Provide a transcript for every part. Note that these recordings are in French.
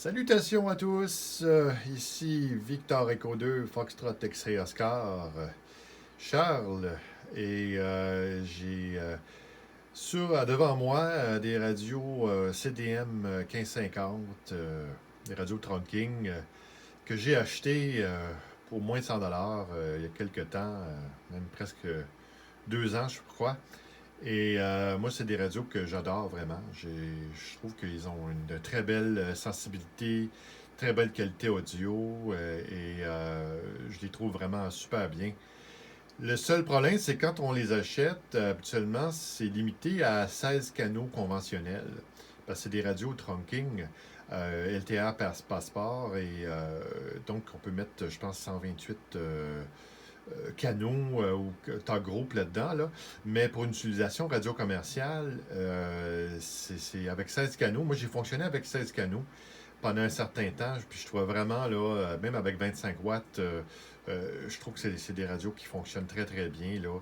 Salutations à tous, ici Victor Echo 2, Foxtrot X-Ray Oscar, Charles, et j'ai devant moi des radios CDM 1550, des radios Tron King, que j'ai achetées pour moins de 100$ il y a quelques temps, même presque 2 ans je crois. Et moi, c'est des radios que j'adore vraiment. Je trouve qu'ils ont une très belle sensibilité, très belle qualité audio je les trouve vraiment super bien. Le seul problème, c'est quand on les achète, habituellement, c'est limité à 16 canaux conventionnels. Parce que c'est des radios trunking, LTR Passport, donc on peut mettre, je pense, 128 canaux ou talk group là-dedans. Là. Mais pour une utilisation radio commerciale, c'est avec 16 canaux. Moi, j'ai fonctionné avec 16 canaux pendant un certain temps. Puis je trouvais vraiment, là, même avec 25 watts, je trouve que c'est des radios qui fonctionnent très, très bien. Là.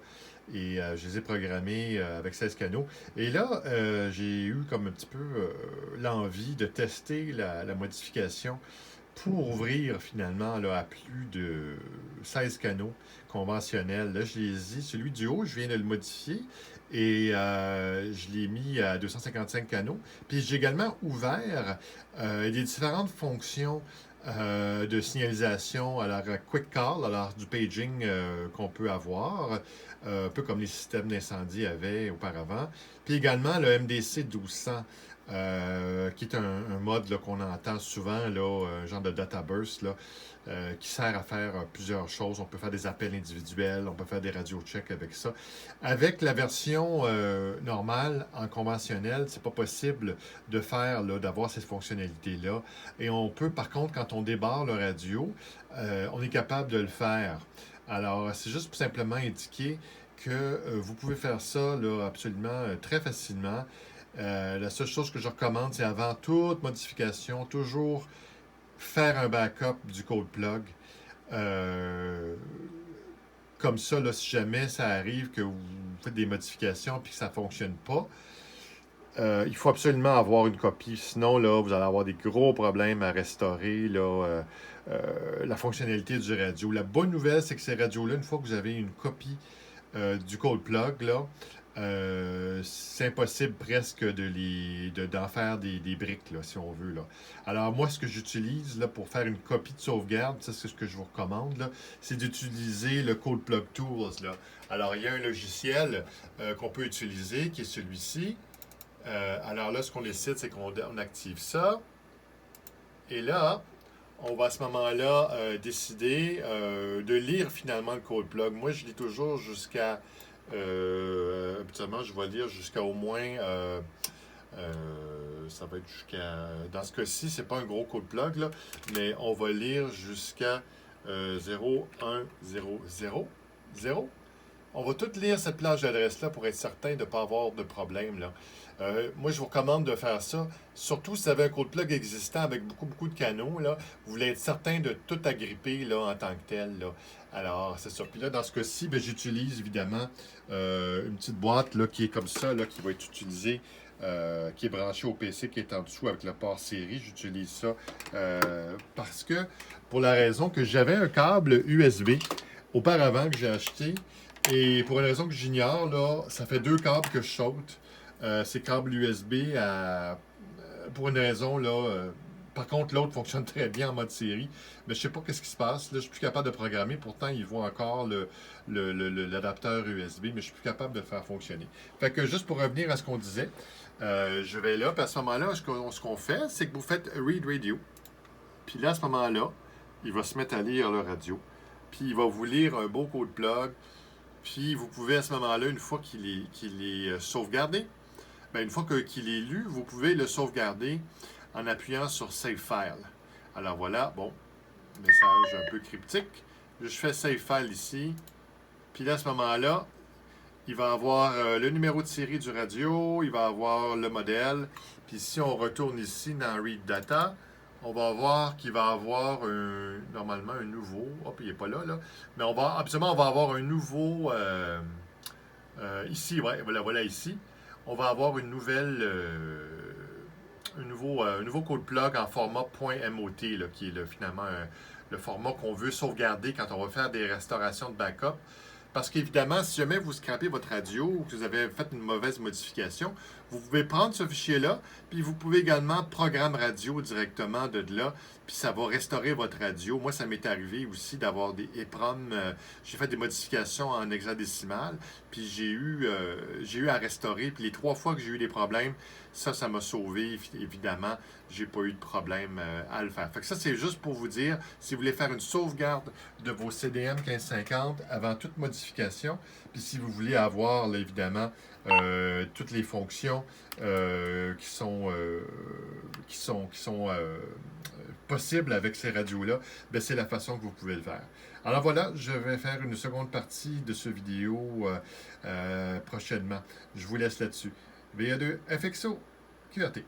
Et je les ai programmés avec 16 canaux. Et là, j'ai eu comme un petit peu l'envie de tester la modification pour ouvrir finalement là, à plus de 16 canaux conventionnels. Là, je les ai, celui du haut, je viens de le modifier et je l'ai mis à 255 canaux. Puis j'ai également ouvert des différentes fonctions de signalisation, alors Quick Call, alors du paging qu'on peut avoir, un peu comme les systèmes d'incendie avaient auparavant. Puis également le MDC 1200. Qui est un mode là, qu'on entend souvent, là, un genre de data burst, là, qui sert à faire plusieurs choses. On peut faire des appels individuels, on peut faire des radio checks avec ça. Avec la version normale, en conventionnel, c'est pas possible de faire, là, d'avoir cette fonctionnalité-là. Et on peut, par contre, quand on débarre le radio, on est capable de le faire. Alors, c'est juste pour simplement indiquer que vous pouvez faire ça là, absolument très facilement. La seule chose que je recommande, c'est avant toute modification, toujours faire un backup du code plug. Euh, Comme ça, là, si jamais ça arrive que vous faites des modifications et que ça ne fonctionne pas, il faut absolument avoir une copie. Sinon, là, vous allez avoir des gros problèmes à restaurer là, la fonctionnalité du radio. La bonne nouvelle, c'est que ces radios-là, une fois que vous avez une copie du code plug, là, c'est impossible presque d'en faire des briques, là, si on veut. Là. Alors, moi, ce que j'utilise là, pour faire une copie de sauvegarde, ça, c'est ce que je vous recommande, là, c'est d'utiliser le Code Plug Tools. Là. Alors, il y a un logiciel qu'on peut utiliser qui est celui-ci. Alors là, ce qu'on décide, c'est qu'on active ça. Et là, on va à ce moment-là décider de lire finalement le code plug. Moi, je lis toujours jusqu'à habituellement, je vais lire jusqu'à au moins. Ça va être jusqu'à. Dans ce cas-ci, c'est pas un gros code plug, là, mais on va lire jusqu'à 0, 1, 0, 0, 0. On va tout lire cette plage d'adresse-là pour être certain de ne pas avoir de problème. Là. Moi, je vous recommande de faire ça. Surtout si vous avez un code plug existant avec beaucoup, beaucoup de canaux, là, vous voulez être certain de tout agripper là, en tant que tel. Là. Alors, c'est ça. Puis là, dans ce cas-ci, ben, j'utilise évidemment une petite boîte là, qui est comme ça, là, qui va être utilisée, qui est branchée au PC, qui est en dessous avec le port série. J'utilise ça parce que, pour la raison que j'avais un câble USB auparavant que j'ai acheté. Et pour une raison que j'ignore, là, ça fait 2 câbles que je saute. Ces câbles USB pour une raison, là. Par contre, l'autre fonctionne très bien en mode série. Mais je sais pas qu'est-ce qui se passe. Là, je suis plus capable de programmer. Pourtant, il voit encore l'adapteur USB, mais je suis plus capable de le faire fonctionner. Fait que juste pour revenir à ce qu'on disait, je vais là. Puis à ce moment-là, ce qu'on fait, c'est que vous faites Read Radio. Puis là, à ce moment-là, il va se mettre à lire le radio. Puis il va vous lire un beau code plug. Puis vous pouvez à ce moment-là, une fois qu'il est sauvegardé, ben, une fois qu'il est lu, vous pouvez le sauvegarder en appuyant sur Save File. Alors voilà, bon, message un peu cryptique. Je fais Save File ici. Puis là, à ce moment-là, il va avoir le numéro de série du radio, il va avoir le modèle. Puis si on retourne ici dans Read Data, on va voir qu'il va avoir normalement un nouveau. Hop, il n'est pas là, là. Mais absolument, on va avoir un nouveau. Ici, ouais, voilà ici. On va avoir une nouvelle un nouveau code plug en format .mot, là, qui est finalement le format qu'on veut sauvegarder quand on va faire des restaurations de backup. Parce qu'évidemment, si jamais vous scrapez votre radio ou que vous avez fait une mauvaise modification, vous pouvez prendre ce fichier-là, puis vous pouvez également programme radio directement de là, puis ça va restaurer votre radio. Moi, ça m'est arrivé aussi d'avoir des EEPROM. J'ai fait des modifications en hexadécimal, puis j'ai eu à restaurer. Puis les 3 fois que j'ai eu des problèmes, ça m'a sauvé, évidemment. J'ai pas eu de problème à le faire. Fait que ça, c'est juste pour vous dire, si vous voulez faire une sauvegarde de vos CDM 1550 avant toute modification, puis si vous voulez avoir, là, évidemment, toutes les fonctions qui sont possibles avec ces radios-là, ben c'est la façon que vous pouvez le faire. Alors voilà, je vais faire une seconde partie de ce vidéo prochainement. Je vous laisse là-dessus. VA2 FXO QRT.